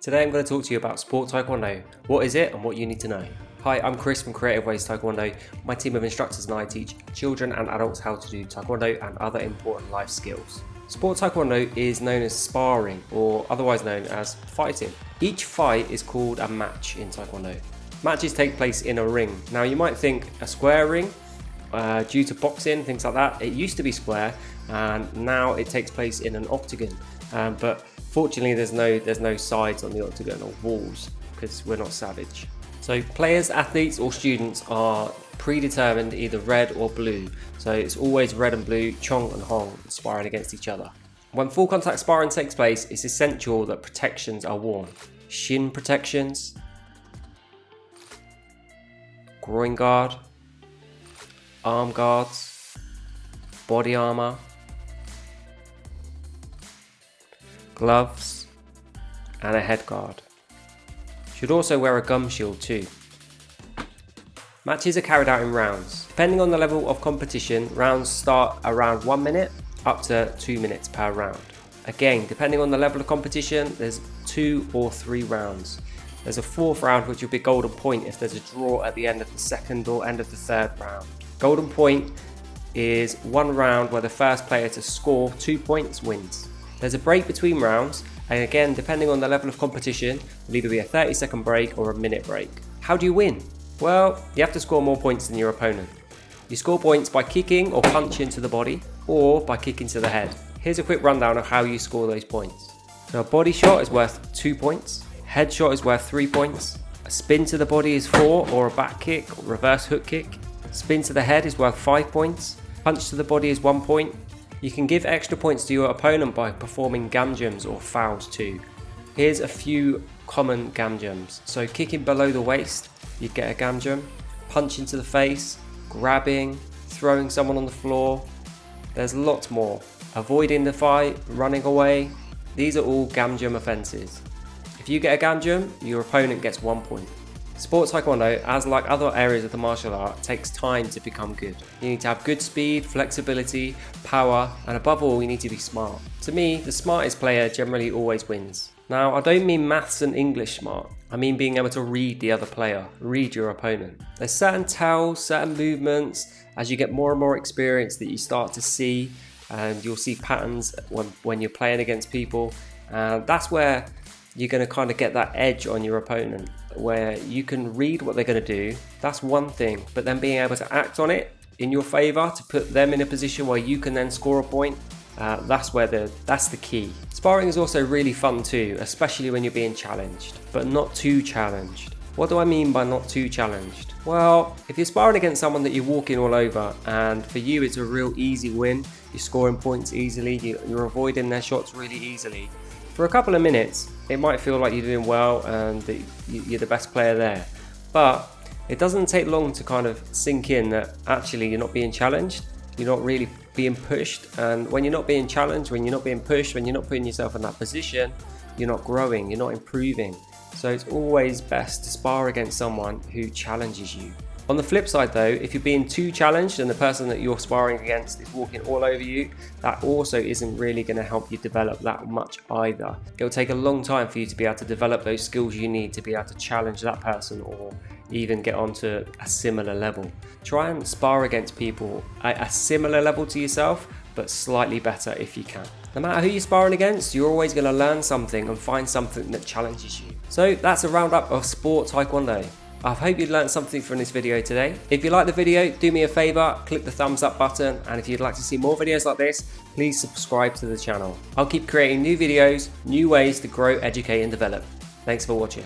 Today I'm going to talk to you about Sport Taekwondo. What is it and what you need to know? Hi, I'm Chris from Creative Ways Taekwondo. My team of instructors and I teach children and adults how to do Taekwondo and other important life skills. Sport Taekwondo is known as sparring, or otherwise known as fighting. Each fight is called a match in Taekwondo. Matches take place in a ring. Now you might think a square ring, due to boxing, things like that. It used to be square and now it takes place in an octagon. But fortunately there's no sides on the octagon or walls because we're not savage. So players, athletes or students are predetermined either red or blue. So it's always red and blue, Chong and Hong sparring against each other. When full contact sparring takes place, it's essential that protections are worn. Shin protections, groin guard, arm guards, body armor, gloves, and a head guard. Should also wear a gum shield too. Matches are carried out in rounds. Depending on the level of competition, rounds start around 1 minute up to 2 minutes per round. Again, depending on the level of competition, there's 2 or 3 rounds. There's a 4th round which will be golden point if there's a draw at the end of the 2nd or end of the 3rd round. Golden point is 1 round where the first player to score 2 points wins. There's a break between rounds, and again, depending on the level of competition, it'll either be a 30-second break or a minute break. How do you win? Well, you have to score more points than your opponent. You score points by kicking or punching to the body, or by kicking to the head. Here's a quick rundown of how you score those points. So a body shot is worth 2 points, head shot is worth 3 points, a spin to the body is 4, or a back kick or reverse hook kick. Spin to the head is worth 5 points, punch to the body is 1 point. You can give extra points to your opponent by performing Gamjums or fowls too. Here's a few common Gamjums. So kicking below the waist, you get a Gamjum. Punching to the face, grabbing, throwing someone on the floor. There's lots more. Avoiding the fight, running away. These are all Gamjum offences. If you get a Gamjum, your opponent gets 1 point. Sport Taekwondo, as like other areas of the martial art, takes time to become good. You need to have good speed, flexibility, power, and above all, you need to be smart. To me, the smartest player generally always wins. Now, I don't mean maths and English smart. I mean being able to read the other player, read your opponent. There's certain tells, certain movements, as you get more and more experience that you start to see, and you'll see patterns when you're playing against people. And that's where you're going to kind of get that edge on your opponent, where you can read what they're going to do. That's one thing, but then being able to act on it in your favor to put them in a position where you can then score a point, that's the key. Sparring is also really fun too, especially when you're being challenged, but not too challenged. What do I mean by not too challenged? Well, if you're sparring against someone that you're walking all over, and for you it's a real easy win, you're scoring points easily, you're avoiding their shots really easily. For a couple of minutes, it might feel like you're doing well and that you're the best player there. But it doesn't take long to kind of sink in that actually you're not being challenged, you're not really being pushed. And when you're not being challenged, when you're not being pushed, when you're not putting yourself in that position, you're not growing, you're not improving. So it's always best to spar against someone who challenges you. On the flip side though, if you're being too challenged and the person that you're sparring against is walking all over you, that also isn't really going to help you develop that much either. It'll take a long time for you to be able to develop those skills you need to be able to challenge that person or even get onto a similar level. Try and spar against people at a similar level to yourself, but slightly better if you can. No matter who you're sparring against, you're always going to learn something and find something that challenges you. So that's a roundup of Sport Taekwondo. I hope you learned something from this video today. If you like the video, do me a favor, click the thumbs up button, and if you'd like to see more videos like this, please subscribe to the channel. I'll keep creating new videos, new ways to grow, educate and develop. Thanks for watching.